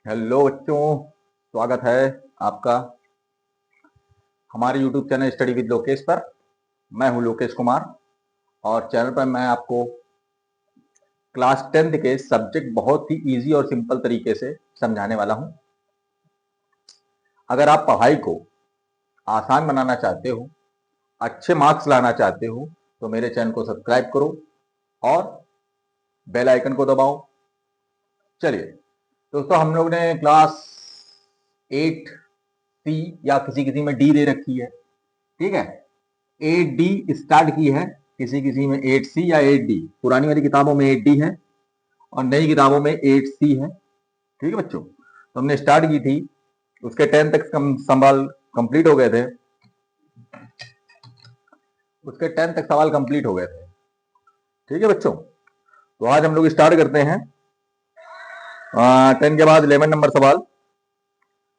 Hello बच्चों, स्वागत है आपका हमारे YouTube channel study with Lokesh पर। मैं हूं लोकेश कुमार और चैनल पर मैं आपको क्लास 10th के सब्जेक्ट बहुत ही इजी और सिंपल तरीके से समझाने वाला हूं। अगर आप पढ़ाई को आसान बनाना चाहते हो, अच्छे मार्क्स लाना चाहते हो, तो मेरे चैनल को सब्सक्राइब करो और बेल आइकन को दबाओ। चलिए दोस्तों, हम लोग ने क्लास 8C या किसी किसी में डी दे रखी है, ठीक है। 8D स्टार्ट की है, किसी किसी में 8C या 8D। पुरानी वाली किताबों में 8D है और नई किताबों में 8C है, ठीक है बच्चों। तो हमने स्टार्ट की थी, उसके 10 तक सवाल कंप्लीट हो गए थे, उसके 10 तक सवाल कंप्लीट हो गए थे, ठीक है बच्चों। तो आज हम लोग स्टार्ट करते हैं 10 के बाद 11 नंबर सवाल।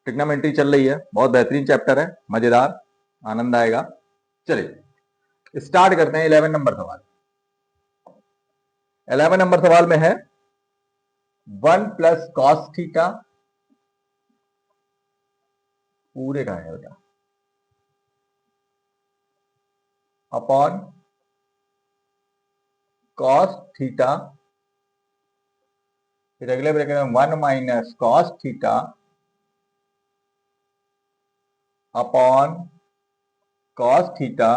ट्रिग्नोमेट्री चल रही है, बहुत बेहतरीन चैप्टर है, मजेदार, आनंद आएगा। चलिए स्टार्ट करते हैं 11 नंबर सवाल। 11 नंबर सवाल में है 1 प्लस कॉस थीटा, पूरे का है बेटा, अपॉन कॉस थीटा, फिर अगले ब्रैकेट में 1 minus cos theta upon cos theta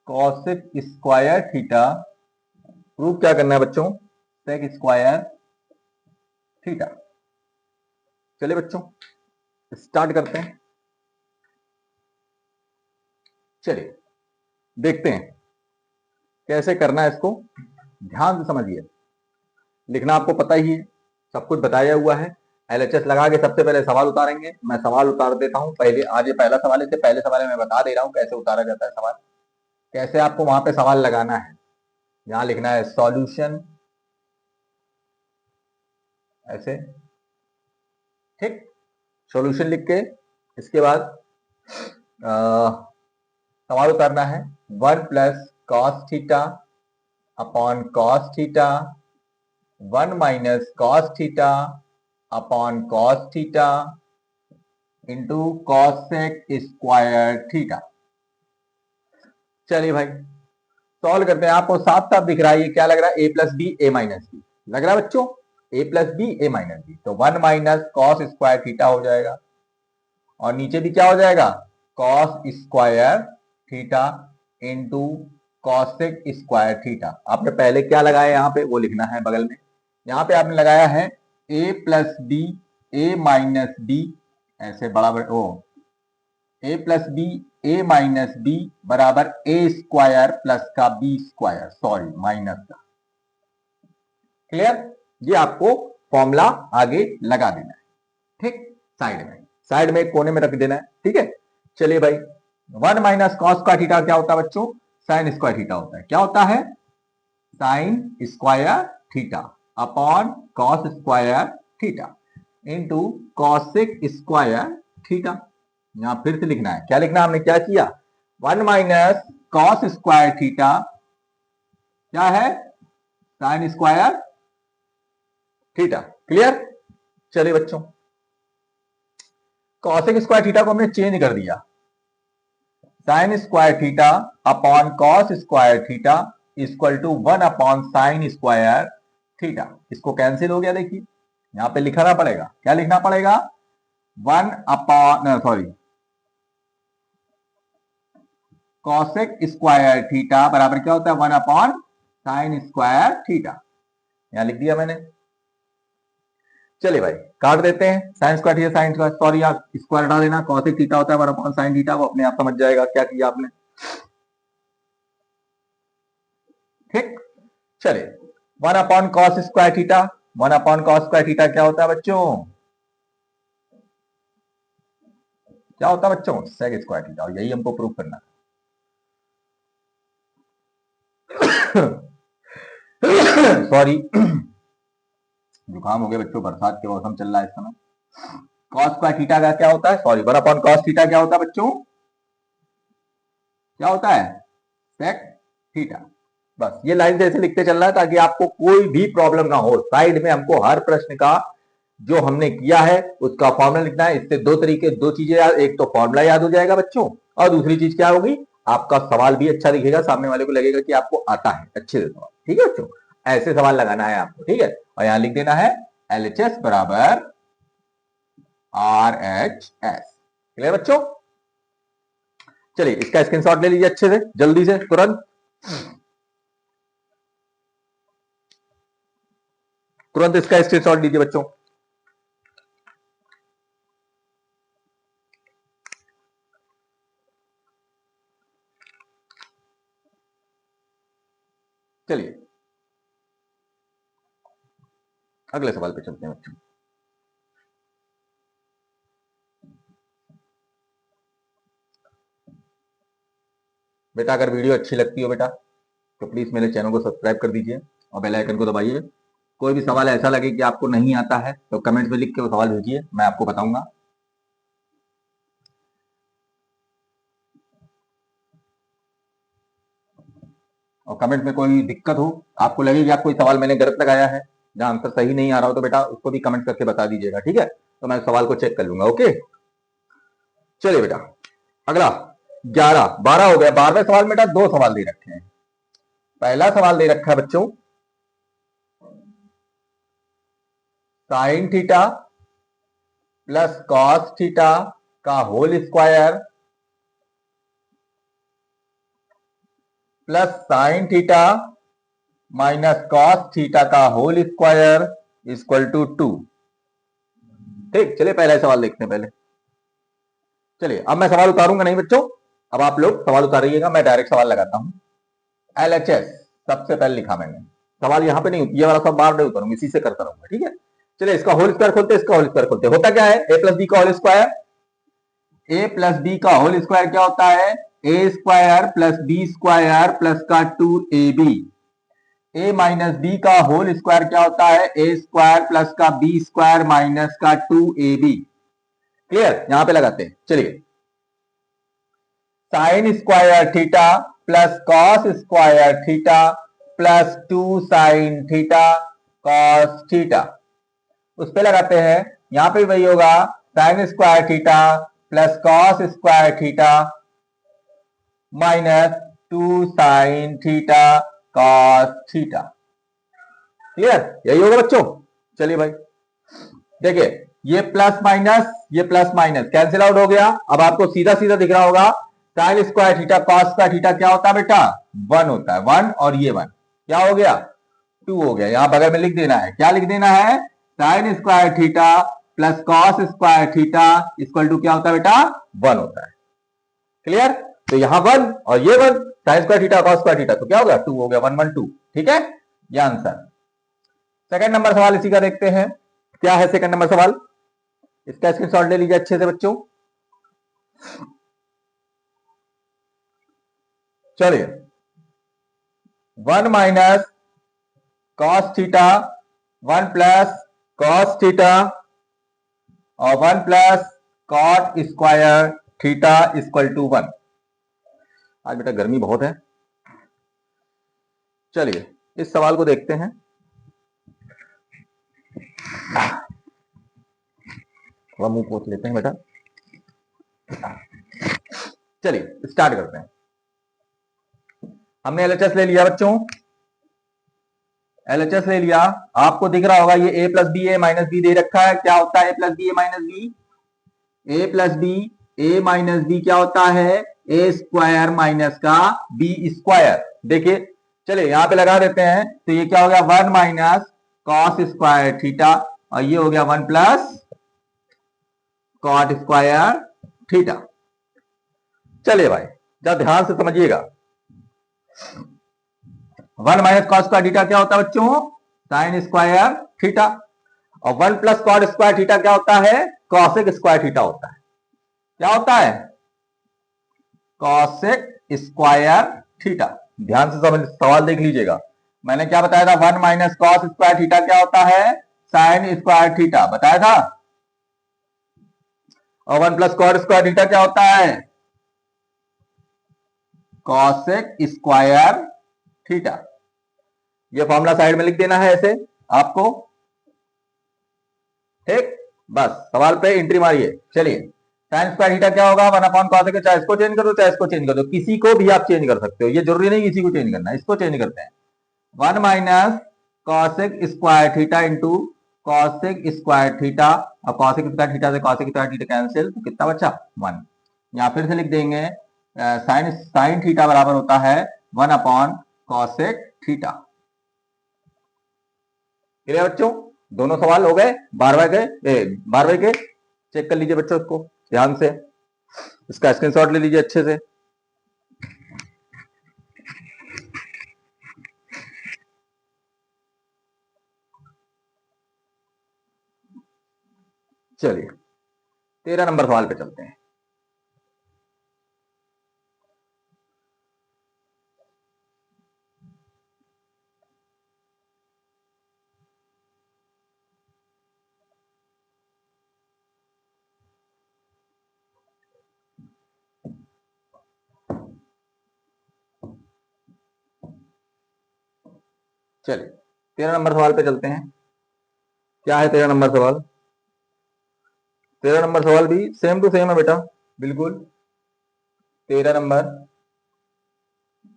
cosec square theta. Proof क्या करना है बच्चों? Sec square theta. चलिए बच्चों स्टार्ट करते हैं। चलिए देखते हैं कैसे करना है इसको, ध्यान से समझिए। लिखना आपको पता ही है, सब कुछ बताया हुआ है। एलएचएस लगा के सबसे पहले सवाल उतारेंगे। मैं सवाल उतार देता हूं पहले। आज ये पहला सवाल है, इससे पहले सवाल मैं बता दे रहा हूं कैसे उतारा जाता है सवाल, कैसे आपको वहां पे सवाल लगाना है। यहां लिखना है सॉल्यूशन, ऐसे, ठीक। सॉल्यूशन लिख के इसके बाद सवाल उतारना है 1 plus cos theta upon cos theta, 1 minus cos theta upon cos theta into cosec square theta. चलिए भाई सॉल्व करते हैं। आपको साफ साफ दिख रहा है, ये क्या लग रहा है? A plus B A minus B लग रहा है बच्चों, ए प्लस बी ए माइनस बी। तो 1 माइनस कॉस स्क्वायर थीटा हो जाएगा और नीचे भी क्या हो जाएगा? Cos square theta into cosec square theta. आपने पहले क्या लगाया यहाँ पे वो लिखना है बगल में। यहाँ पे आपने लगाया है a plus B A minus B, ऐसे बड़ा बड़ा ओ, ए प्लस बी ए माइनस बी बराबर ए स्क्वायर प्लस का बी स्क्वायर, सॉरी माइनस का। क्लियर? ये आपको फॉर्मूला आगे लगा देना है, ठीक। साइड में एक कोने में रख देना है, ठीक है। चलिए भाई 1 माइनस कॉस का थीटा क्या होता है बच्चों? साइन स्क्वायर थीटा होता है। क्या होता है? Sine square theta upon cos square theta into cosec square theta. यहां फिर से लिखना है, क्या लिखना है? हमने क्या किया? 1 माइनस कॉस स्क्वायर थीटा क्या है? Sine square theta. क्लियर? चलिए बच्चों कॉसेक स्क्वायर थीटा को हमने चेंज कर दिया, sine square theta upon cos square theta equal to 1 upon sine square theta. इसको कैंसिल हो गया, देखिए यहां पे लिखना पड़ेगा, क्या लिखना पड़ेगा? 1 upon sorry cosec square theta बराबर क्या होता है? 1 अपॉन साइन स्क्वायर थीटा। यहां लिख दिया मैंने। चलिए भाई काट देते हैं, sign square theta sine square, sorry आप स्क्वायर हटा देना, कॉसेक थीटा होता है 1 अपॉन साइन थीटा, वो अपने आप समझ जाएगा क्या किया आपने, ठीक। चलिए 1 upon cos square theta, 1 upon cos square theta क्या होता है बच्चों? क्या होता है बच्चों? सेक स्क्वायर थीटा, और यही हमको प्रूव करना है। सॉरी जुकाम हो गया बच्चों, बरसात के मौसम चल रहा है इस समय। कॉस स्क्वायर थीटा का क्या होता है? सॉरी 1 अपॉन कॉस थीटा क्या होता है बच्चों? क्या होता है? Sec theta. बस ये लाइन से ऐसे लिखते चल रहा है ताकि आपको कोई भी प्रॉब्लम ना हो। साइड में हमको हर प्रश्न का जो हमने किया है उसका फॉर्मूला लिखना है। इससे दो चीजें याद, एक तो फॉर्मूला याद हो जाएगा बच्चों, और दूसरी चीज क्या होगी, आपका सवाल भी अच्छा दिखेगा, सामने वाले को लगेगा कि आपको आता है अच्छे से सवाल। ठीक है बच्चों, ऐसे सवाल लगाना है आपको। ठीक है, और यहां लिख देना है LHS बराबर RHS। क्लियर बच्चों? चलिए इसका स्क्रीनशॉट ले लीजिए अच्छे से, जल्दी से, तुरंत तुरंत इसका स्क्रीनशॉट लीजिए बच्चों। चलिए अगले सवाल पे चलते हैं बच्चों। बेटा अगर वीडियो अच्छी लगती हो बेटा तो प्लीज मेरे चैनल को सब्सक्राइब कर दीजिए और बेल आइकन को दबाइए। कोई भी सवाल ऐसा लगे कि आपको नहीं आता है तो कमेंट में लिख के वो सवाल भेजिए, मैं आपको बताऊंगा। और कमेंट में कोई दिक्कत हो, आपको लगे कि आप कोई सवाल मैंने गलत लगाया है, जहां आंसर सही नहीं आ रहा हो, तो बेटा उसको भी कमेंट करके बता दीजिएगा। ठीक है, तो मैं सवाल को चेक कर लूंगा। ओके चलिए बेटा अगला 12 हो गया। 12वें सवाल में बेटा दो सवाल दे रखे हैं। पहला सवाल दे रखा है बच्चों sine theta plus cos theta का whole square plus sine theta minus cos theta का होल स्क्वायर इक्वल टू 2। ठीक, चलिए पहला सवाल देखते हैं पहले। चलिए अब मैं सवाल उतारूंगा नहीं बच्चों, अब आप लोग सवाल उतारिएगा, मैं डायरेक्ट सवाल लगाता हूं। LHS सबसे पहले लिखा मैंने, सवाल यहां पे नहीं, ये वाला सब बार नहीं उतारूंगा, इसी से करता रहूंगा। ठीक है, चलिए इसका होल स्क्वायर खोलते, इसका होल स्क्वायर खोलते। होता क्या है, a प्लस बी का whole square, a plus b का होल स्क्वायर क्या होता है, a square plus b square plus का 2ab। a माइनस बी का होल स्क्वायर क्या होता है, a स्क्वायर प्लस का b स्क्वायर माइनस का 2ab। क्लियर, यहां पे लगाते हैं। चलिए sine square theta plus cos square theta plus 2 sine theta cos theta, उस पे लगाते हैं। यहां पे वही होगा, sign square theta plus cos square theta minus 2 sine theta cos theta. Clear, यही होगा बच्चों। चलिए भाई देखिए, ये प्लस माइनस कैंसिल आउट हो गया। अब आपको सीधा सीधा दिख रहा होगा, sign square theta cos square theta क्या होता है बेटा, 1 होता है। 1 और ये 1 क्या हो गया, 2 हो गया। यहां बगल में लिख देना है, क्या लिख देना है, sine square theta plus cos square theta equal to क्या होता है बेटा, 1 होता है। क्लियर, तो यहां 1 और ये 1, sign square theta cos square theta, तो क्या हो गया, 2 हो गया, 1 1 2। ठीक है, ये आंसर। सेकंड नंबर सवाल इसी का देखते हैं, क्या है सेकंड नंबर सवाल, इसका स्क्रीनशॉट ले लीजिए अच्छे से बच्चों। चलिए 1 minus cos theta 1 plus cos theta और 1 plus cot square theta equal to 1। आज बेटा गर्मी बहुत है। चलिए इस सवाल को देखते हैं। थोड़ा मुंह पोंछ लेते हैं बेटा। चलिए स्टार्ट करते हैं। हमने LHS ले लिया बच्चों, LHS ले लिया। आपको दिख रहा होगा ये a plus B A minus B दे रखा है। क्या होता है a plus B A minus B, A plus B A minus B क्या होता है, ए स्क्वायर माइनस का बी स्क्वायर। देखिए चलिए यहां पे लगा देते हैं, तो ये क्या हो गया, 1 माइनस कॉस स्क्वायर थीटा और ये हो गया 1 प्लस कॉट स्क्वायर थीटा। चलिए भाई जब ध्यान से समझिएगा, 1 माइनस कॉस स्क्वायर थीटा क्या होता है बच्चों, साइन स्क्वायर थीटा, और 1 प्लस कॉट स्क्वायर थीटा क्या होता है, कॉसेक स्क्वायर थीटा होता है। क्या होता है, कॉसेक स्क्वायर थीटा। ध्यान से समझ, सवाल देख लीजिएगा, मैंने क्या बताया था, 1 माइनस कॉस स्क्वायर थीटा क्या होता है, साइन स्क्वायर थीटा बताया था, और 1 प्लस कॉट स्क्वायर थीटा क्या होता है, कॉसेक स्क्वायर थीटा। ये फॉर्मूला साइड में लिख देना है ऐसे आपको। ठीक, बस सवाल पे एंट्री मारिए। चलिए, साइन स्क्वायर थीटा क्या होगा, 1 अपॉन कॉस है। चाहे इसको चेंज कर दो चाहे इसको चेंज कर दो, किसी को भी आप चेंज कर सकते हो, ये जरूरी नहीं किसी को चेंज करना है। इसको चेंज करते हैं, 1 minus cosec square theta into cosec square theta. अब कॉसेक स्क्वायर थीटा से कॉसेक स्क्वायर थीटा कैंसिल, तो कितना बचा 1। यहां फिर से लिख देंगे साइन साइन थीटा बराबर होता है 1 अपॉन कॉसेक थीटा। क्लियर बच्चों, दोनों सवाल हो गए 12 के। चेक कर लीजिए बच्चों, इसको ध्यान से, इसका स्क्रीनशॉट ले लीजिए अच्छे से। चलिए 13 नंबर सवाल पे चलते हैं। चलिए 13 नंबर सवाल पे चलते हैं। क्या है 13 नंबर सवाल? 13 नंबर सवाल भी सेम टू सेम है बेटा, बिल्कुल 13 नंबर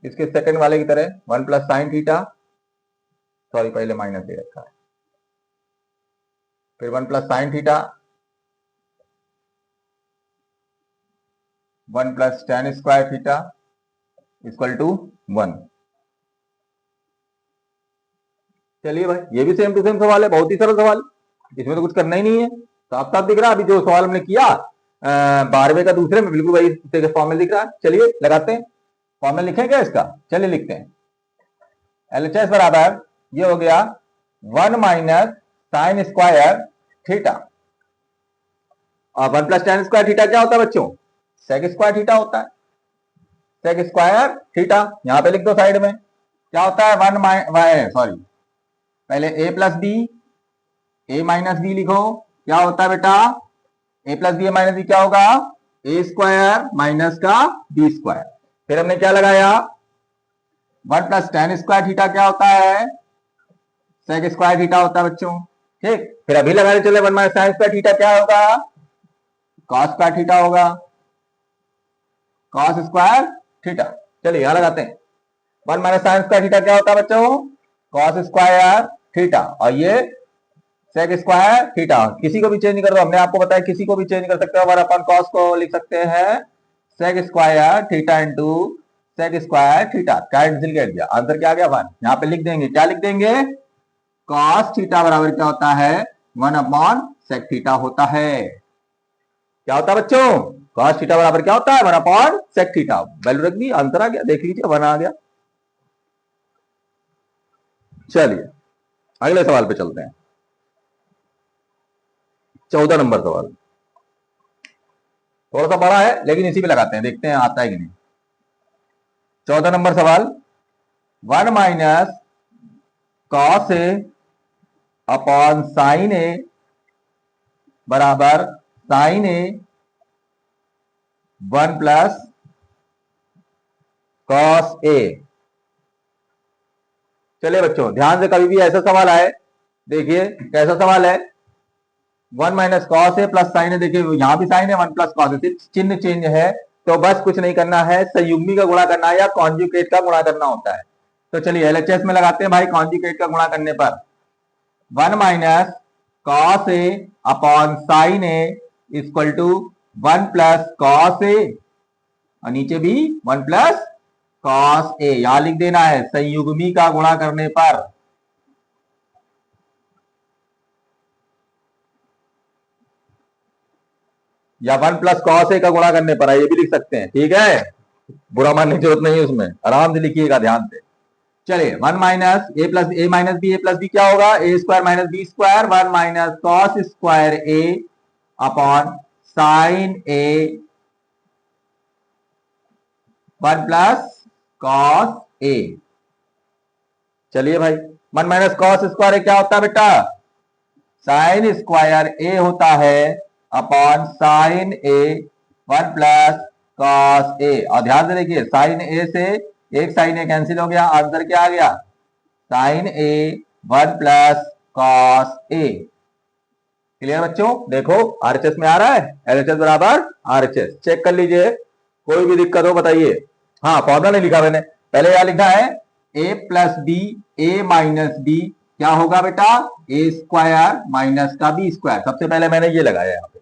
इसके सेकंड वाले की तरह 1 प्लस साइन थीटा, सॉरी पहले माइनस दे रखा है, फिर 1 plus sine theta, 1 plus tan square theta equal to 1। चलिए भाई, ये भी सेम टू सेम सवाल है, बहुत ही सरल सवाल, इसमें तो कुछ करना ही नहीं है, साफ साफ दिख रहा है। अभी जो सवाल हमने किया 12वें का दूसरे में बिल्कुल वही फॉर्मूला दिख रहा है। चलिए लगाते हैं, फॉर्मूला लिखें क्या इसका, चलिए लिखते हैं। LHS बराबर ये हो गया 1 माइनस साइन स्क्वायर थीटा, और 1 प्लस टेन स्क्वायर थीटा क्या होता है बच्चों, सेक स्क्वायर थीटा होता है। सेक स्क्वायर थीटा यहां पे लिख दो साइड में, क्या होता है 1 सॉरी पहले a plus B, A minus b लिखो, क्या होता है बेटा a plus B, A minus B क्या होगा, ए स्क्वायर माइनस का बी स्क्वायर। फिर हमने क्या लगाया 1 प्लस टेन स्क्वायर थीटा क्या होता है, सेक स्क्वायर थीटा होता है बच्चों। ठीक, फिर अभी लगाने चले 1 माइनस साइन स्क्वायर थीटा क्या होगा, कॉस स्क्वायर थीटा होगा, कॉस स्क्वायर थीटा। चलिए यहां लगाते हैं, 1 माइनस साइन स्क्वायर थीटा क्या होता है बच्चों, कॉस स्क्वायर थीटा, और ये सेक स्क्वायर थीटा। किसी को भी चेंज कर दो, हमने आपको बताया किसी को भी चेंज कर सकते हो। अगर अपन कॉस को लिख सकते हैं sec square theta into sec square theta, cancel कर दिया, आंसर क्या आ गया 1। यहां पे लिख देंगे, क्या लिख देंगे, कॉस थीटा बराबर क्या होता है 1 अपॉन सेक थीटा होता है। क्या होता है बच्चों, कॉस थीटा बराबर क्या होता है 1 अपॉन सेक थीटा। वैल्यू रख दी, आंसर आ गया, देख लीजिए 1 आ गया। चलिए अगले सवाल पे चलते हैं, 14 नंबर सवाल, थोड़ा सा बड़ा है लेकिन इसी पे लगाते हैं, देखते हैं आता है कि नहीं। 14 नंबर सवाल, 1 minus cos A upon sine ए बराबर sign A 1 plus cos A. चलिए बच्चों ध्यान से, कभी भी ऐसा सवाल आए, देखिए कैसा सवाल है, 1 माइनस कॉस है प्लस साइन है, देखिए यहां भी साइन है, 1 प्लस कॉस है, सिर्फ चिन्ह चेंज है, तो बस कुछ नहीं करना है, संयुग्मी का गुणा करना है या कॉन्जुगेट का गुणा करना होता है। तो चलिए LHS में लगाते हैं भाई, कॉन्जुगेट का गुणा करने पर 1 minus cos A upon sine A equal to 1 plus cos A, और नीचे भी 1 प्लस कॉस ए, यहां लिख देना है संयुग्मी का गुणा करने पर। या 1 प्लस कॉस ए का गुणा करने पर है, ये भी लिख सकते हैं, ठीक है, बुरा मानने की जरूरत नहीं है उसमें, आराम से लिखिएगा ध्यान से। चलिए 1 minus A plus A minus B, A plus B क्या होगा, ए square minus B square, 1 minus cos square A upon sine A 1 plus cos A. चलिए भाई 1 माइनस कॉस स्क्वायर ए क्या होता है बेटा, साइन स्क्वायर ए होता है upon sine A 1 plus cos A. और ध्यान से देखिए, साइन ए से एक साइन ए कैंसिल हो गया, आंसर क्या आ गया, sign A 1 plus cos A. Clear बच्चों? देखो आरएचएस में आ रहा है, एलएचएस बराबर आरएचएस। चेक कर लीजिए, कोई भी दिक्कत हो बताइए। हाँ, फॉर्मूला नहीं लिखा मैंने, पहले क्या लिखा है, a plus B A minus B क्या होगा बेटा, ए स्क्वायर माइनस का बी स्क्वायर। सबसे पहले मैंने ये लगाया यहाँ पे,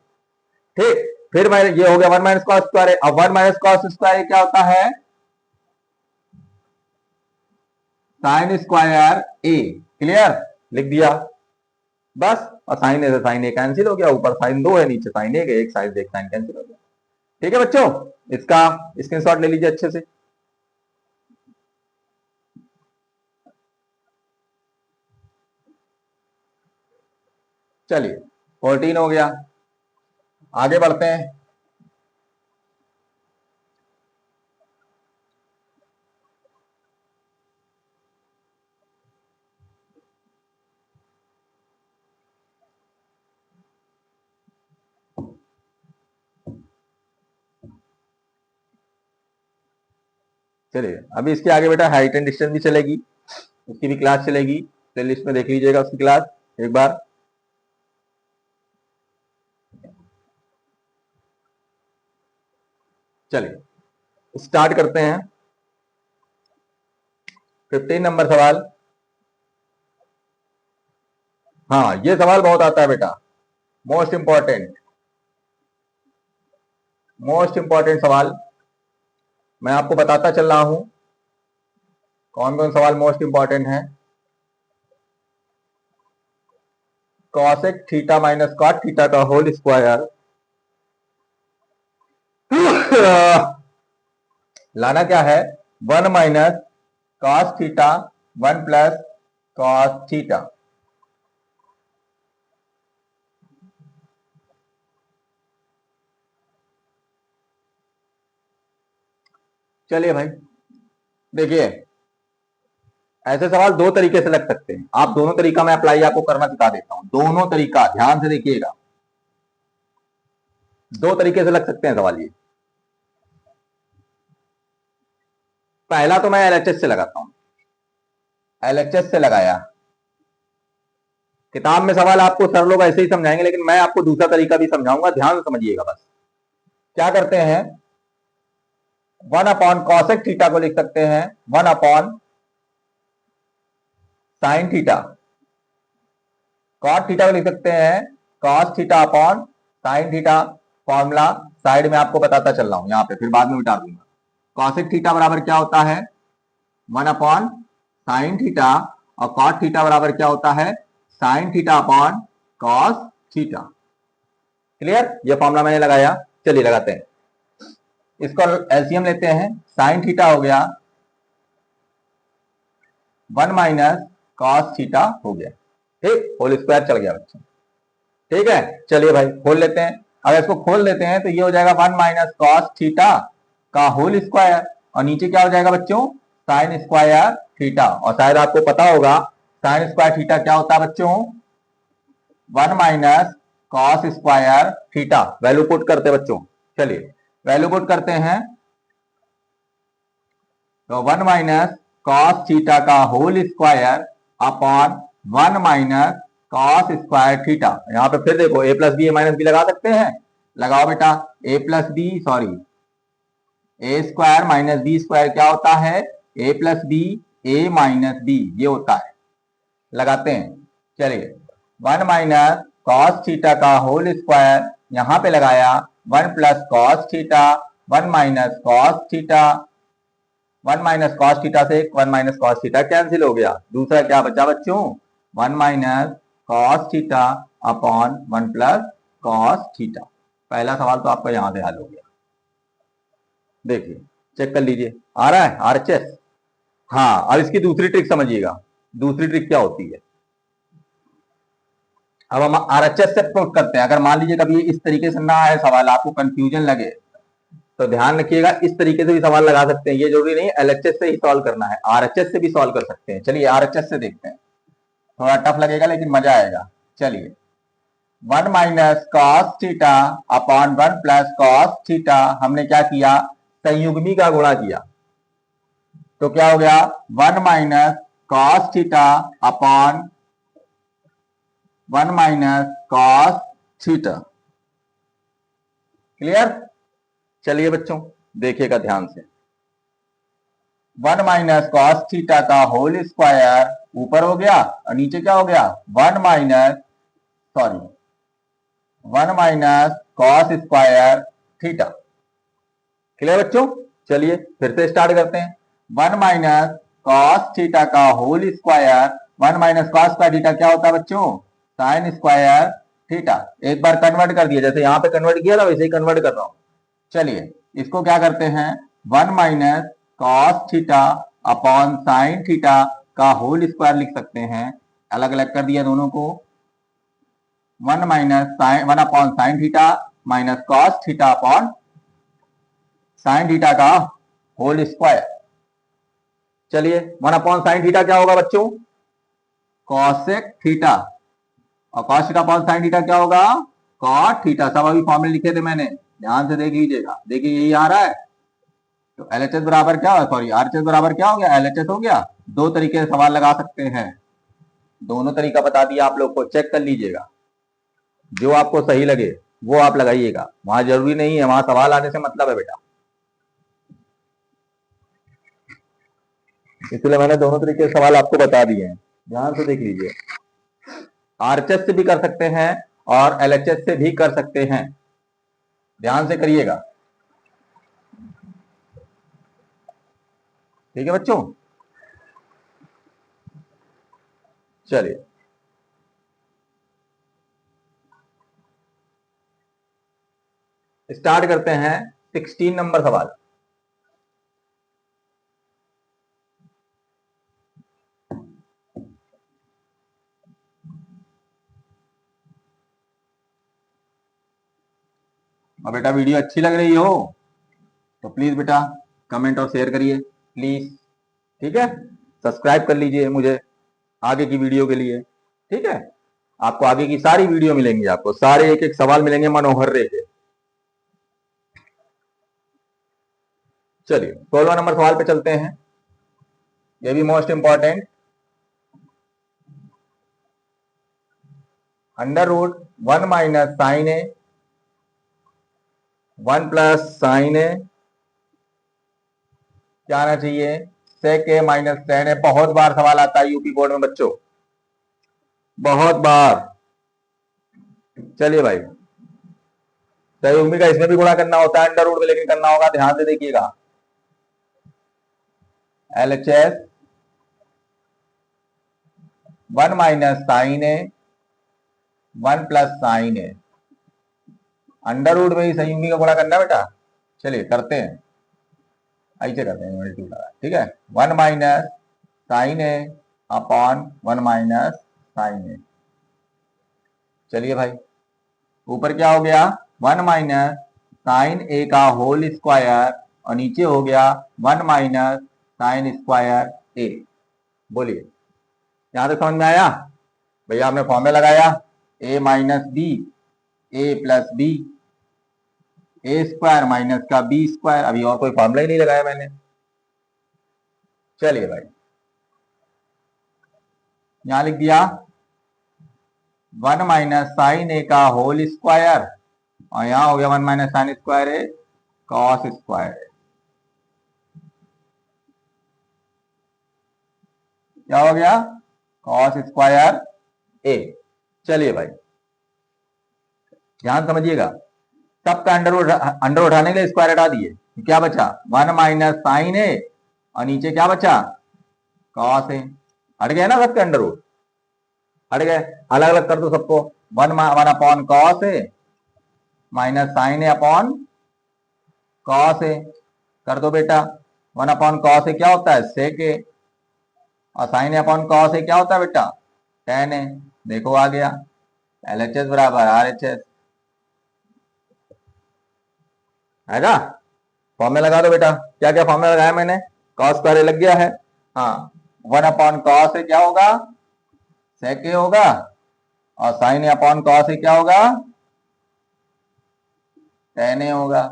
ठीक। फिर मैं ये हो गया वन माइनस कॉस स्क्वायर। अब वन माइनस कॉस स्क्वायर क्या होता है, साइन स्क्वायर ए। क्लियर, लिख दिया बस। और साइन ए से साइन ए कैंसिल हो गया, ऊपर साइन 2 है, नीचे साइन ए, एक साइन एक साइन कैंसिल हो गया। ठीक है बच्चों, इसका स्क्रीनशॉट ले लीजिए अच्छे से। चलिए 14 हो गया, आगे बढ़ते हैं। चलिए अभी इसके आगे बेटा हाइट एंड डिस्टेंस भी चलेगी, उसकी भी क्लास चलेगी, प्लेलिस्ट में देख लीजिएगा उसकी क्लास एक बार। चलिए स्टार्ट करते हैं। 15 नंबर सवाल। हाँ ये सवाल बहुत आता है बेटा, मोस्ट इंपॉर्टेंट, मोस्ट इंपॉर्टेंट सवाल। मैं आपको बताता चल रहा हूं कौन कौन सवाल मोस्ट इंपॉर्टेंट है। Cosec theta minus cot theta का होल स्क्वायर लाना क्या है, 1 minus cos theta 1 plus cos theta. चलिए भाई देखिए, ऐसे सवाल दो तरीके से लग सकते हैं। आप दोनों तरीका मैं अप्लाई आपको करना सिखा देता हूं, दोनों तरीका ध्यान से देखिएगा। दो तरीके से लग सकते हैं सवाल ये। पहला तो मैं एलएचएस से लगाता हूं, एलएचएस से लगाया। किताब में सवाल आपको सर लोग ऐसे ही समझाएंगे, लेकिन मैं आपको दूसरा तरीका भी समझाऊंगा, ध्यान से समझिएगा बस। क्या करते हैं, 1 अपॉन कॉसेक थीटा को लिख सकते हैं 1 upon sine theta, cot theta को लिख सकते हैं cos theta upon sine theta. Formula side में आपको बताता चल रहा हूं यहां पे, फिर बाद में मिटा दूंगा। कॉसेक थीटा बराबर क्या होता है, 1 अपॉन साइन थीटा, और कॉट थीटा बराबर क्या होता है, sine theta upon cos theta. Clear, ये फॉर्मूला मैंने लगाया। चलिए लगाते हैं, इसको एलसीएम लेते हैं। साइन थीटा हो गया 1 माइनस कॉस थीटा हो गया, ठीक, होल स्क्वायर चल गया बच्चों। ठीक है, चलिए भाई खोल लेते हैं। अगर इसको खोल लेते हैं तो ये हो जाएगा 1 माइनस कॉस थीटा का होल स्क्वायर, और नीचे क्या हो जाएगा बच्चों, साइन स्क्वायर थीटा। और शायद आपको पता होगा साइन स्क्वायर थीटा क्या होता है बच्चों, 1 minus cos square theta. Value put करते हैं बच्चों, चलिए वैल्यू पुट करते हैं। तो 1 माइनस कॉस थीटा का whole square upon 1 minus cos square theta. यहां पे फिर देखो a plus B A minus b लगा सकते हैं, लगाओ बेटा। A plus b sorry a square minus B square क्या होता है, a plus B A minus b, ये होता है। लगाते हैं, चलिए 1 माइनस कॉस थीटा का होल स्क्वायर, यहां पे लगाया 1 plus cos theta 1 minus cos theta. 1 minus cos theta से 1 माइनस कॉस थीटा कैंसिल हो गया। दूसरा क्या बचा बच्चों, 1 minus cos theta upon 1 plus cos theta. पहला सवाल तो आपका यहां से हल हो गया। देखिए चेक कर लीजिए, आ रहा है आरएचएस। हाँ अब इसकी दूसरी ट्रिक समझिएगा, दूसरी ट्रिक क्या होती है। अब हम आरएचएस से प्रूव करते हैं। अगर मान लीजिए कभी इस तरीके से ना आए सवाल, आपको कंफ्यूजन लगे, तो ध्यान रखिएगा इस तरीके से भी सवाल लगा सकते हैं। ये जरूरी नहीं एलएचएस से ही सॉल्व करना है, आरएचएस से भी सॉल्व कर सकते हैं। चलिए आरएचएस से देखते हैं, थोड़ा टफ लगेगा लेकिन मजा आएगा। चलिए 1 minus cos theta upon 1 plus cos theta, हमने क्या किया, संयुग्मी का गुणा किया। तो क्या हो गया, 1 minus cos theta upon 1 minus cos theta. Clear? चलिए बच्चों देखिएगा ध्यान से, 1 माइनस कॉस थीटा का होल स्क्वायर ऊपर हो गया और नीचे क्या हो गया, 1 minus cos square theta. Clear बच्चों? चलिए फिर से स्टार्ट करते हैं, 1 माइनस कॉस थीटा का whole square, 1 minus cos square theta क्या होता है बच्चों, साइन स्क्वायर थीटा। एक बार कन्वर्ट कर दिया, जैसे यहां पे कन्वर्ट किया था वैसे ही कन्वर्ट कर रहा हूं। चलिए इसको क्या करते हैं, 1 minus cos theta upon sine theta का होल स्क्वायर लिख सकते हैं, अलग अलग कर दिया दोनों को, 1 upon sine theta minus cos theta upon sine theta का होल स्क्वायर। चलिए 1 अपॉन साइन थीटा क्या होगा बच्चों, कॉसेक थीटा, और cos theta upon sine theta क्या होगा, कॉट थीटा। सब अभी फॉर्मूले लिखे थे मैंने, ध्यान से देख लीजिएगा। देखिए यही आ रहा है, तो एलएचएस बराबर क्या हो, सॉरी आरएचएस बराबर क्या हो गया, एलएचएस हो गया। दो तरीके से सवाल लगा सकते हैं, दोनों तरीका बता दिया आप लोग को, चेक कर लीजिएगा, जो आपको सही लगे वो आप लगाइएगा, वहां जरूरी नहीं है, वहां सवाल आने से मतलब है बेटा, इसलिए मैंने दोनों तरीके से सवाल आपको बता दिए हैं, ध्यान से देख लीजिए। आरएचएस से भी कर सकते हैं और एलएचएस से भी कर सकते हैं, ध्यान से करिएगा। ठीक है बच्चों? चलिए स्टार्ट करते हैं 16 नंबर सवाल। और बेटा वीडियो अच्छी लग रही हो तो प्लीज बेटा कमेंट और शेयर करिए प्लीज, ठीक है? सब्सक्राइब कर लीजिए मुझे आगे की वीडियो के लिए, ठीक है? आपको आगे की सारी वीडियो मिलेंगी, आपको सारे एक एक सवाल मिलेंगे मनोहर रे के। चलिए 16 नंबर सवाल पे चलते हैं, ये भी most important. Under root 1 minus sine A 1 plus sine A क्या आना चाहिए, सेक ए माइनस टेन ए। बहुत बार सवाल आता है यूपी बोर्ड में बच्चों, बहुत बार। चलिए भाई, सहयोगी का इसमें भी गुणा करना होता है अंडर रूट में, लेकिन करना होगा, ध्यान से देखिएगा। LHS 1 minus sine A 1 plus sine A, under root में ही संयुग्मी का गुणा करना है बेटा। चलिए करते हैं, ऐसे करते हैं मल्टीप्लाई, ठीक है? 1 माइनस साइन ए अपॉन 1 माइनस साइन ए। चलिए भाई ऊपर क्या हो गया, 1 माइनस साइन ए का होल स्क्वायर और नीचे हो गया 1 माइनस साइन स्क्वायर ए। बोलिए यहां तक समझ में आया? भैया आपने फॉर्मूला लगाया, ए minus B A plus B, A square minus का बी स्क्वायर, अभी और कोई फॉर्मूला ही नहीं लगाया मैंने। चलिए भाई यहां लिख दिया 1 माइनस साइन ए का होल स्क्वायर और यहां हो गया 1 माइनस साइन स्क्वायर ए कॉस स्क्वायर ए। क्या हो गया, कॉस स्क्वायर ए। चलिए भाई ध्यान समझिएगा, सबका अंडर उठाने के लिए स्क्वायर हटा दिए, क्या बचा 1 माइनस साइन ए और नीचे क्या बचा, कॉस ए। हट गया ना सबके अंडर रूट, हट गए, अलग अलग कर दो सबको, 1 upon cos a minus sine A upon cos ए कर दो बेटा। 1 अपॉन कॉस ए क्या होता है, सेक ए, और साइन ए अपॉन कॉस ए क्या होता है बेटा, टेन ए। देखो आ गया, एलएचएस बराबर आरएचएस, है ना? फॉर्मूला लगा दो बेटा, क्या क्या फॉर्मूला लगाया मैंने, कॉस स्क्वायर लग गया है, हाँ 1 अपॉन कॉस ए क्या होगा, सेक ए होगा, और साइन ए अपॉन कॉस ए क्या होगा, टेन ए होगा।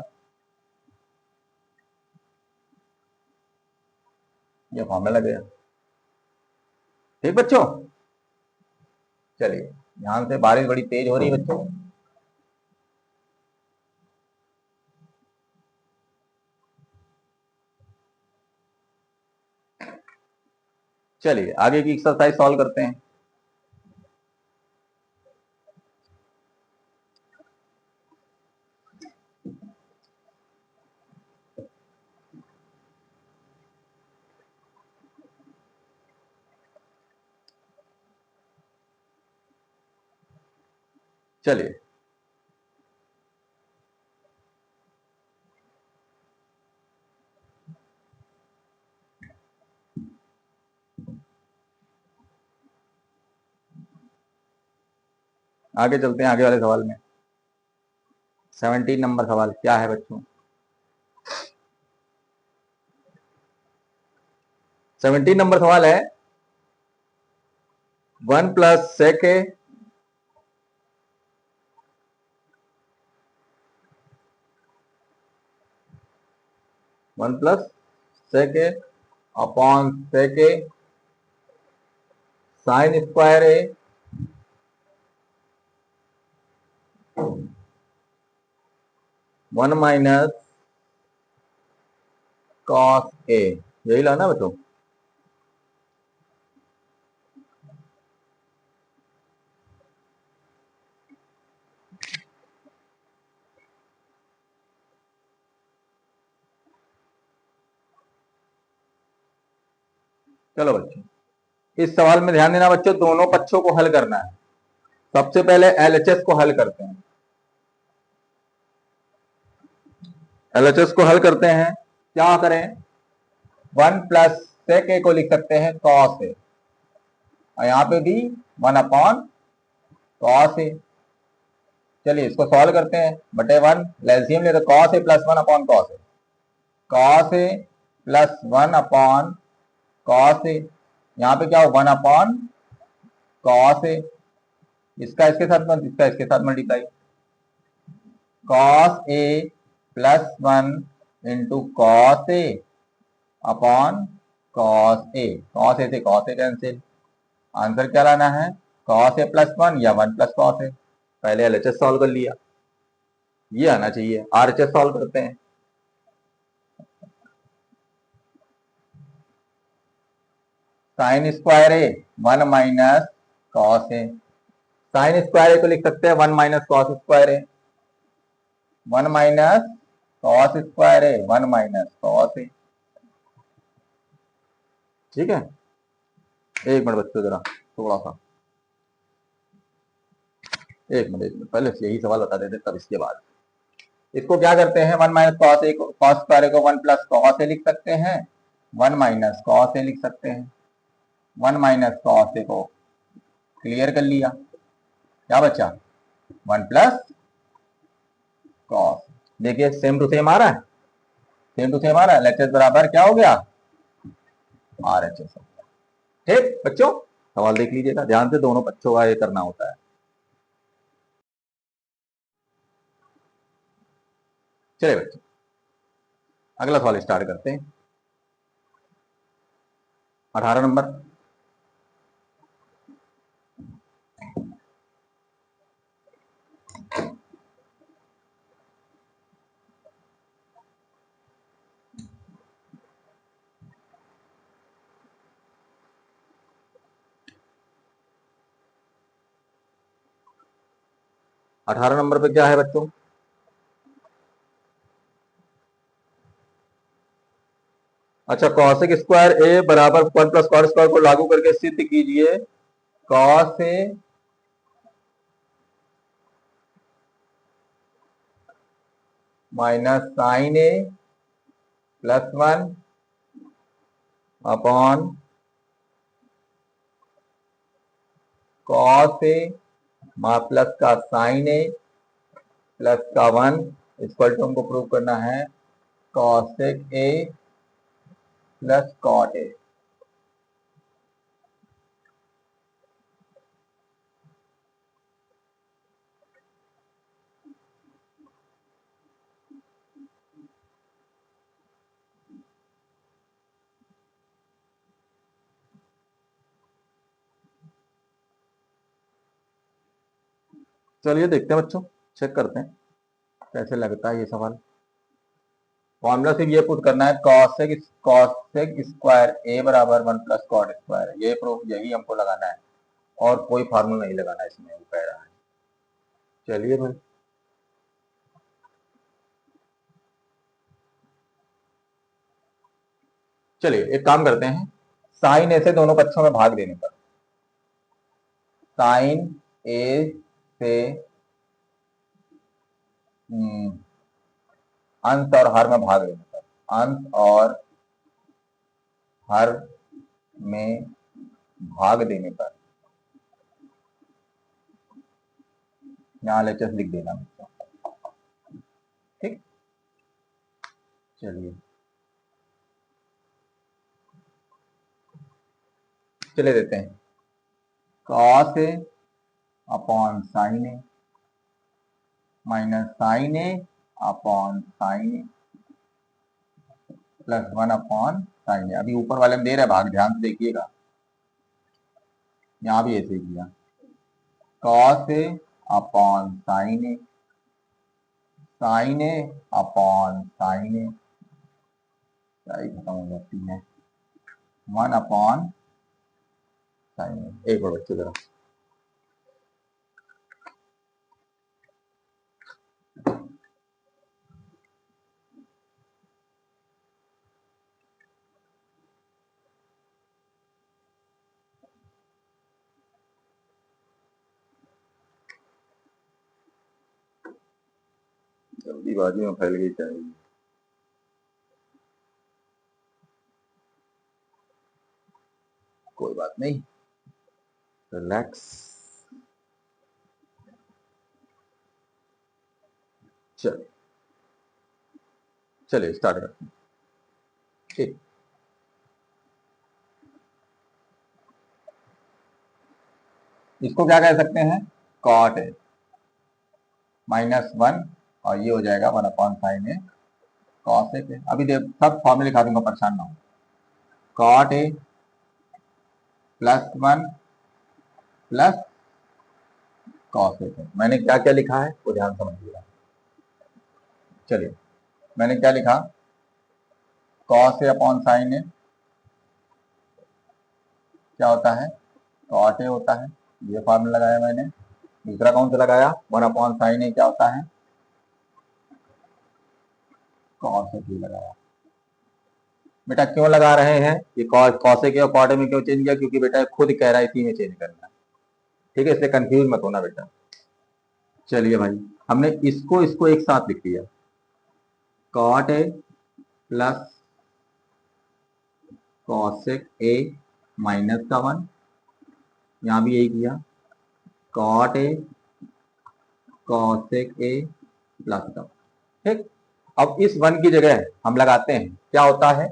ये फॉर्मूला लग गया, ठीक बच्चों? चलिए ध्यान से, बारिश बड़ी तेज हो रही है बच्चों, चलिए आगे की एक्सरसाइज सॉल्व करते हैं। चलिए आगे चलते हैं, आगे वाले सवाल में। 17 नंबर सवाल क्या है बच्चों? 17 नंबर सवाल है 1 प्लस सेक ए 1 प्लस सेक ए अपॉन सेक ए साइन स्क्वायर ए 1 माइनस कॉस ए, यही लाना बच्चों। चलो बच्चों, इस सवाल में ध्यान देना बच्चों, दोनों पक्षों को हल करना है। सबसे पहले एलएचएस को हल करते हैं। एलएचएस को हल करते हैं, क्या करें? 1 प्लस सेक ए को लिख सकते हैं कॉस ए, और यहाँ पे भी 1 अपॉन कॉस ए। चलिए इसको सॉल्व करते हैं, बटे 1 एलसीएम ले तो cos a plus 1 upon cos a, cos a plus 1 upon cos ए, यहाँ पे क्या हो 1 अपॉन कॉस ए, इसका इसके साथ इसका इसके साथ multiply, cos a plus 1 into cos A upon cos a, cos ए से कॉस ए कैंसिल, आंसर क्या लाना है? कॉस ए प्लस 1 या 1 प्लस कॉस ए। पहले एलएचएस सॉल्व कर लिया, ये आना चाहिए। आरएचएस सॉल्व करते हैं। साइन स्क्वायर ए 1 माइनस कॉस ए, साइन स्क्वायर ए को लिख सकते हैं 1 माइनस कॉस स्क्वायर ए, 1 माइनस कॉस स्क्वायर ए 1 माइनस कॉस ए। ठीक है, एक मिनट बच्चों जरा थोड़ा सा, एक मिनट पहले यही सवाल बता देते तब इसके बाद इसको क्या करते हैं, 1 minus cos a cos square ए को 1 प्लस कॉस ए लिख सकते हैं, 1 माइनस कॉस ए लिख सकते हैं। 1 माइनस कॉस ए को क्लियर कर लिया, क्या बचा? 1 प्लस कॉस। देखिए सेम टू सेम आ रहा है, सेम टू सेम आ रहा है। एलएचएस बराबर क्या हो गया? आरएचएस। ठीक बच्चों, सवाल देख लीजिएगा ध्यान से, दोनों बच्चों का ये करना होता है। चलिए बच्चों अगला सवाल स्टार्ट करते हैं। 18 नंबर, अठारह नंबर पे क्या है बच्चों? अच्छा, कॉसेक स्क्वायर ए बराबर 1 प्लस कॉस स्क्वायर को लागू करके सिद्ध कीजिए cos a minus sine a plus 1 upon cos a plus का साइन ए प्लस का 1 इक्वल टू हमको प्रूव करना है cosec A plus cot a. चलिए देखते हैं बच्चों, चेक करते हैं कैसे लगता है ये सवाल। फॉर्मूला सिर्फ ये पुट करना है, कॉसेक स्क्वायर ए बराबर 1 प्लस कॉट स्क्वायर, ये प्रूफ यही हमको लगाना है और कोई फार्मूला नहीं लगाना इसमें, वो कह रहा है। चलिए भाई, चलिए एक काम करते हैं, साइन ए से दोनों पक्षों में भाग देने पर, साइन ए से अंश और हर में भाग देने पर, अंश और हर में भाग देने पर, यहां एलएचएस लिख देना, ठीक। चलिए चले देते हैं, cos A upon sine A minus sine A upon sine a plus 1 upon sine ए। अभी ऊपर वाले में दे रहे भाग, ध्यान से देखिएगा, यहां भी ऐसे किया, cos A upon sine a, sine A upon sine ए, खत्म हो जाती है, 1 अपॉन साइन ए। एक बार बच्चे जरा, जल्दीबाजी में फैल गई चाहिए, कोई बात नहीं, रिलैक्स। चलिए चलिए स्टार्ट करते हैं, ठीक। इसको क्या कह सकते हैं, कॉट ए माइनस 1 और ये हो जाएगा 1 upon sine A cos A. अभी देख सब फॉर्मूले लिखा दूंगा, परेशान ना हो, cot A plus 1 plus cos A. मैंने क्या क्या लिखा है वो ध्यान समझिएगा। चलिए मैंने क्या लिखा, cos A upon sine A क्या होता है, कॉट ए होता है, ये फॉर्मूला लगाया मैंने। दूसरा कौन सा लगाया, 1 अपॉन साइन ए क्या होता है, कॉस ए लगाया। बेटा क्यों लगा रहे हैं, ये कॉस ए के और कॉट ए में क्यों चेंज किया, क्योंकि बेटा खुद कह रहा है इसी में चेंज करना है, ठीक है, इसलिए कंफ्यूज मत होना बेटा। चलिए भाई, हमने इसको इसको एक साथ लिख दिया, कॉट ए प्लस कॉसेक ए माइनस का 1, यहां भी यही किया, cot a cosec A plus का, ठीक। अब इस 1 की जगह हम लगाते हैं, क्या होता है,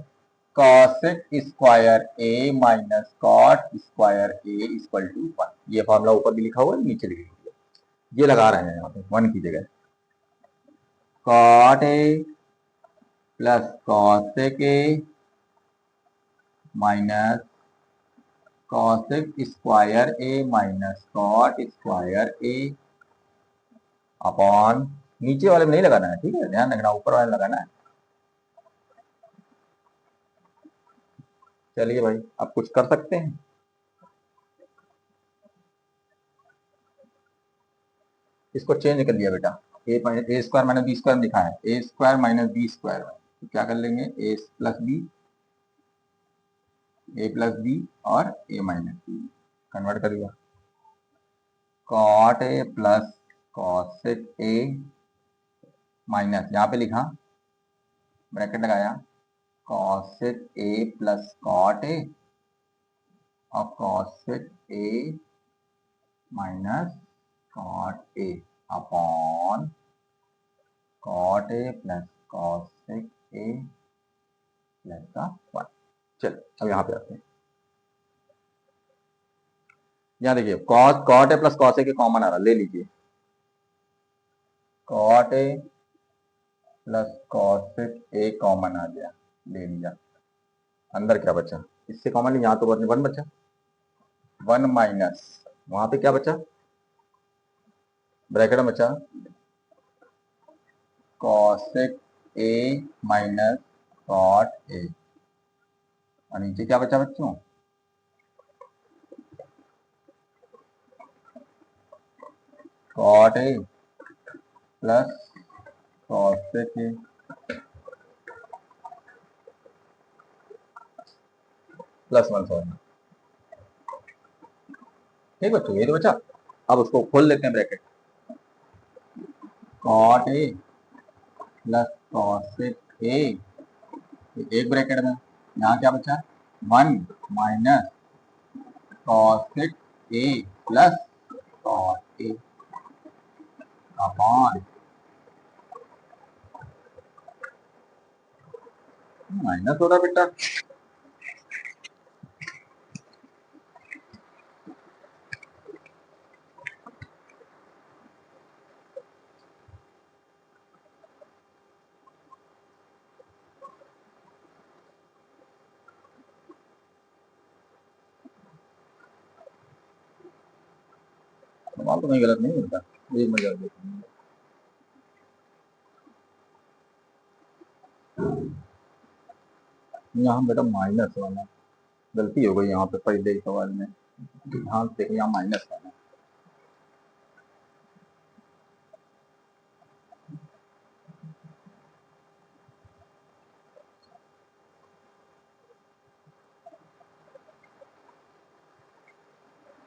cosec square a minus cot square a equal to 1। ये फॉर्मूला ऊपर भी लिखा हुआ है, नीचे लिख दिया, ये लगा रहे हैं यहाँ पे 1 की जगह, cot A plus cosec A minus cosec square a minus cot square A upon, नीचे वाले में नहीं लगाना है, ठीक है, ध्यान रखना, ऊपर वाले में लगाना है। चलिए भाई, अब कुछ कर सकते हैं, इसको चेंज कर लिया बेटा, A square minus B square लिखा है, A square minus B square, तो क्या कर लेंगे, A plus B, A plus B और ए माइनस बी, कन्वर्ट कर दिया, कॉट ए प्लस कॉसेक ए माइनस, यहाँ पे लिखा ब्रैकेट लगाया, कॉसेक ए प्लस कॉट ए और कॉसेक ए माइनस कॉट ए अपॉन कॉट ए प्लस कॉसेक ए प्लस का 1। चलिए अब यहाँ पे आते हैं, यहाँ देखिए cot A plus cos A के कॉमन आ रहा, ले लीजिए, cot A plus cosec A common आ गया, ले लिया, अंदर क्या बचा, इससे कॉमन यहाँ तो 1 बचा, 1 माइनस वहां पे क्या बचा, ब्रैकेट में बचा कॉसेक ए माइनस कॉट ए, और नीचे क्या बचा बच्चों, कॉट ए प्लस कॉसेक ए प्लस 1/1। ठीक बच्चों, ये तो बचा। अब उसको खोल देते हैं bracket, cot A plus cosec a, एक ब्रैकेट में यहाँ क्या बचा, 1 माइनस कॉसेक ए प्लस कॉट ए अपॉन माइनस हो रहा बेटा, सवाल तो नहीं गलत नहीं होता, ये मजा देखिए। यहाँ बेटा माइनस वाला गलती हो गई यहाँ पे पहले ही सवाल में, ध्यान से देखो यहाँ माइनस वाला,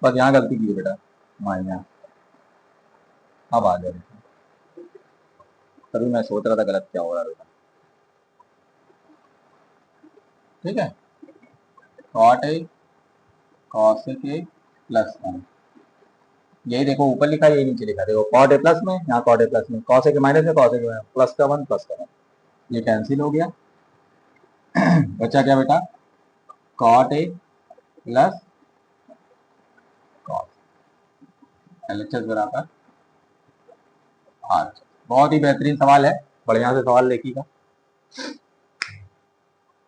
बस यहाँ गलती की है बेटा, माइनस। अब आ गया, तभी मैं सोच रहा था गलत क्या हो रहा है बेटा। ठीक है, cot a cosec A plus 1, यही देखो ऊपर लिखा है, यही नीचे लिखा है, देखो कॉट ए प्लस में, यहाँ कॉट ए प्लस में, कॉसेक ए माइनस में, कॉसेक ए प्लस का 1 प्लस का 1, ये कैंसिल हो गया। बचा क्या बेटा, कॉट ए प्लस कॉस, एलएचएस बराबर 8। बहुत ही बेहतरीन सवाल है, बढ़िया से सवाल देखिएगा,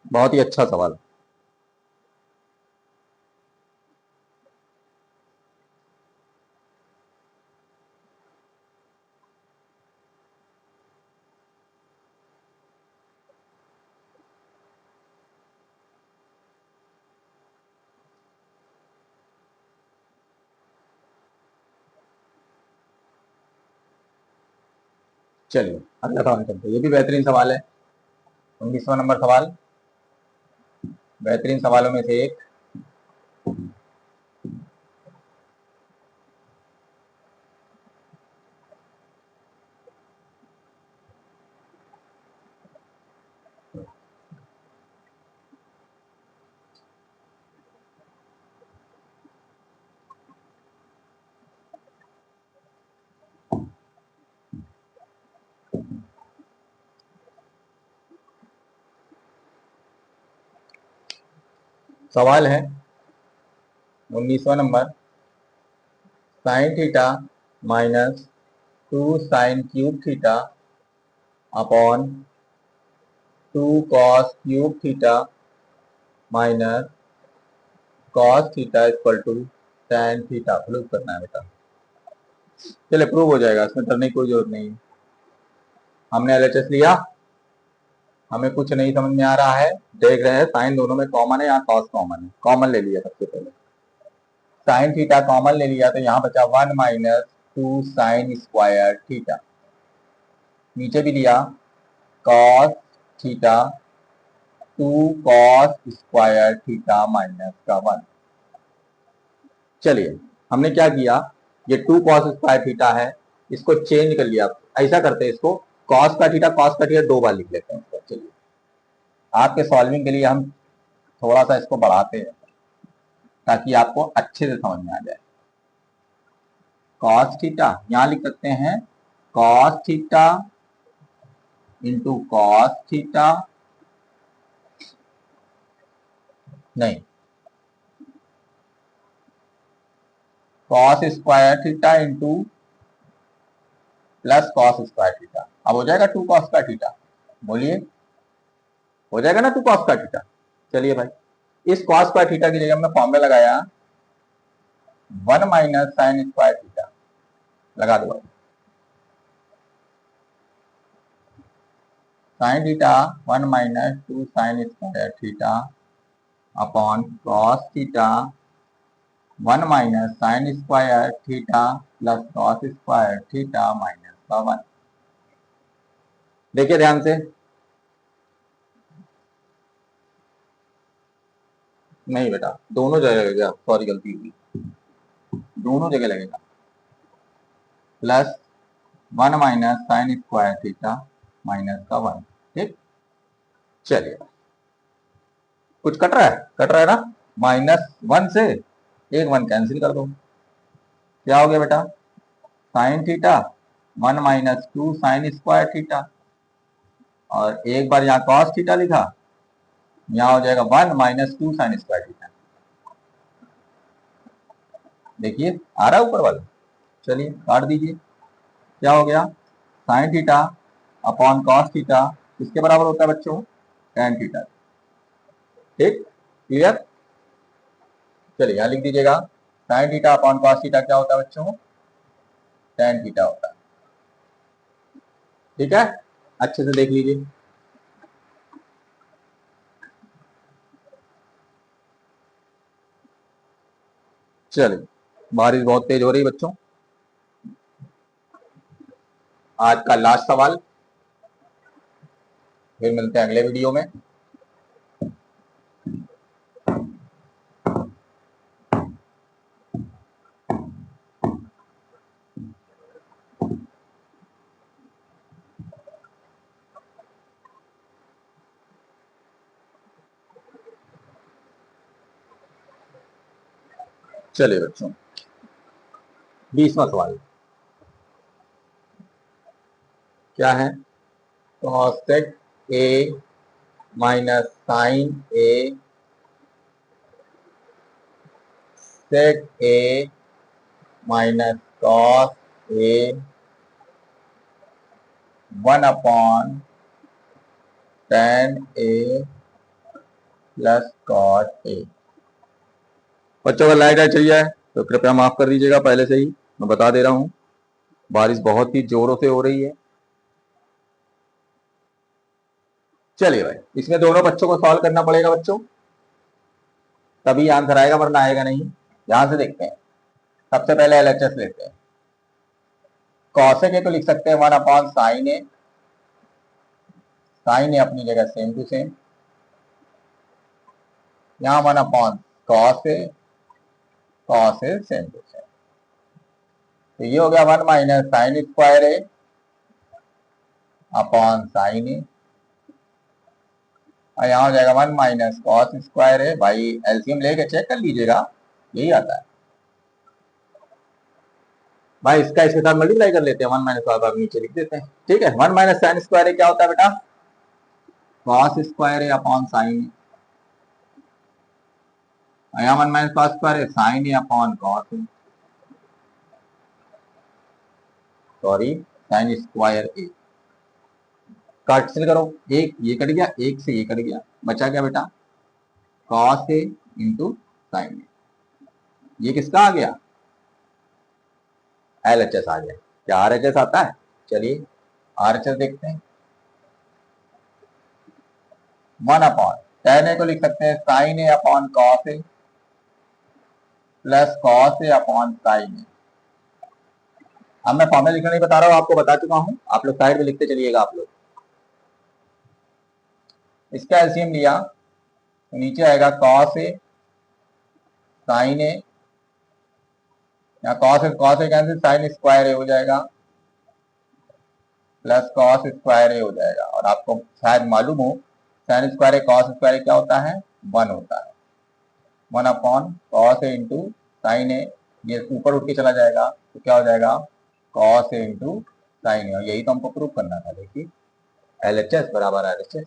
बहुत ही अच्छा सवाल। चलिए अगला सवाल करते हैं, ये भी बेहतरीन सवाल है, 19वां नंबर सवाल, बेहतरीन सवालों में से एक। सवाल है 19वां number, sine theta minus 2 sine cube theta upon 2 cos cube theta minus cos theta equal to tan theta, prove करना है बेटा। चलिए प्रूव हो जाएगा, इसमें डरने की कोई जरूरत नहीं है। हमने एलएचएस लिया, हमें कुछ नहीं समझ में आ रहा है, देख रहे हैं साइन दोनों में कॉमन है, यहाँ कॉस कॉमन है, कॉमन ले लिया सबसे पहले, साइन थीटा कॉमन ले लिया तो यहाँ बचा 1 माइनस 2 साइन स्क्वायर थीटा, नीचे भी लिया cos theta 2 cos square theta minus का 1। चलिए हमने क्या किया, ये 2 कॉस स्क्वायर थीटा है, इसको चेंज कर लिया, ऐसा करते हैं इसको कॉस का थीटा 2 बार लिख लेते हैं इसको। चलिए आपके सॉल्विंग के लिए हम थोड़ा सा इसको बढ़ाते हैं ताकि आपको अच्छे से समझ में आ जाए। कॉस थीटा यहां लिख सकते हैं, cos theta into cos theta, नहीं cos square theta into plus cos square theta. अब हो जाएगा 2 कॉस का थीटा, बोलिए हो जाएगा ना 2 कॉस का थीटा। चलिए भाई इस कॉस स्क्वायर थीटा की जगह हमने फॉर्मूला लगाया 1 माइनस साइन स्क्वायर थीटा, लगा दो। Sign theta 1 minus 2 sign square theta upon cos theta 1 minus sine square theta plus cos square theta minus का 1। देखिए ध्यान से, नहीं बेटा दोनों जगह लगेगा, सॉरी गलती हुई, दोनों जगह लगेगा। Plus 1 minus sine square theta minus का 1। ठीक, चलिए कुछ कट रहा है ना, -1 से एक 1 कैंसिल कर दो, क्या हो गया बेटा, sign theta 1 minus 2 sign square theta, और एक बार यहाँ कॉस थीटा लिखा, यहाँ हो जाएगा 1 माइनस 2 साइन स्क्वायर थीटा। देखिए आ रहा है ऊपर वाला, चलिए काट दीजिए, क्या हो गया, sine theta upon cos theta किसके बराबर होता है बच्चों, tan थीटा। ठीक, क्लियर। चलिए यहाँ लिख दीजिएगा, sine theta upon cos theta क्या होता है बच्चों, tan थीटा होता है। ठीक है, अच्छे से देख लीजिए। चलिए बारिश बहुत तेज हो रही है बच्चों, आज का लास्ट सवाल, फिर मिलते हैं अगले वीडियो में। चलिए बच्चों 20वां सवाल क्या है, cosec A minus sine A sec A minus cos A 1 upon tan A plus cos A. बच्चों का लाइट चाहिए तो कृपया माफ कर दीजिएगा, पहले से ही मैं बता दे रहा हूं, बारिश बहुत ही जोरों से हो रही है। चलिए भाई, इसमें दोनों बच्चों को सॉल्व करना पड़ेगा बच्चों, तभी आंसर आएगा, वरना आएगा नहीं। ध्यान से देखते हैं, सबसे पहले एलएचएस लेते हैं। कॉसेक ए तो लिख सकते हैं 1 upon sine a, sine a अपनी जगह सेम टू सेम, यहाँ 1 upon cos a, cos a same to same, तो ये हो गया 1 minus sine square A upon sine a, और यहाँ हो जाएगा 1 माइनस कॉस स्क्वायर है। भाई एलसीएम लेके चेक कर लीजिएगा, यही आता है भाई। इसका इसके साथ मल्टीप्लाई कर लेते हैं, 1 माइनस कॉस नीचे लिख देते हैं। ठीक है, 1 माइनस साइन स्क्वायर है क्या होता है बेटा, कॉस स्क्वायर है अपॉन साइन, यहाँ 1 माइनस कॉस स्क्वायर है साइन है अपॉन कॉस है, सॉरी साइन स्क्वायर ए। कैंसिल करो, एक ये कट गया, एक से ये कट गया, बचा क्या बेटा, कॉस ए इंटू साइन ए। ये किसका आ गया, एलएचएस आ गया। क्या आरएचएस आता है, चलिए आरएचएस देखते हैं। 1 अपॉन tan ए को लिख सकते हैं sign A upon cos a plus cos A upon sine ए। अब मैं फॉर्मूला लिखना नहीं बता रहा हूं, आपको बता चुका हूं, आप लोग साइड में लिखते चलिएगा। आप लोग इसका एलसीएम लिया तो नीचे आएगा कॉस ए साइन ए, यहाँ cos A cancel, sign square ए हो जाएगा प्लस कॉस स्क्वायर ए हो जाएगा। और आपको शायद मालूम हो साइन स्क्वायर ए कॉस स्क्वायर ए क्या होता है, 1 होता है। 1 अपॉन कॉस ए इंटू साइन ए, ये ऊपर उठ के चला जाएगा तो क्या हो जाएगा, cos A into sine a. और यही तो हमको प्रूव करना था। देखिए एलएचएस बराबर एलएचएस।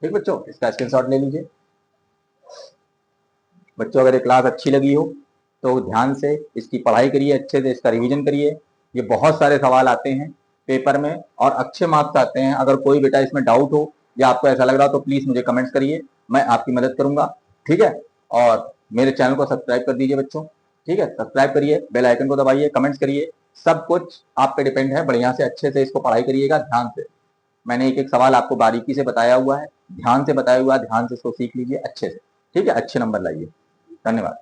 ठीक बच्चों, इसका स्क्रीनशॉट ले लीजिए। बच्चों अगर ये क्लास अच्छी लगी हो तो ध्यान से इसकी पढ़ाई करिए, अच्छे से इसका रिवीजन करिए। ये बहुत सारे सवाल आते हैं पेपर में और अच्छे मार्क्स आते हैं। अगर कोई बेटा इसमें डाउट हो या आपको ऐसा लग रहा हो तो प्लीज मुझे कमेंट्स करिए, मैं आपकी मदद करूंगा। ठीक है, और मेरे चैनल को सब्सक्राइब कर दीजिए बच्चों। ठीक है, सब्सक्राइब करिए, बेल आइकन को दबाइए, कमेंट्स करिए, सब कुछ आप पे डिपेंड है। बढ़िया से अच्छे से इसको पढ़ाई करिएगा, ध्यान से। मैंने एक एक सवाल आपको बारीकी से बताया हुआ है, ध्यान से बताया हुआ है, ध्यान से इसको सीख लीजिए अच्छे से। ठीक है, अच्छे नंबर लाइए। धन्यवाद।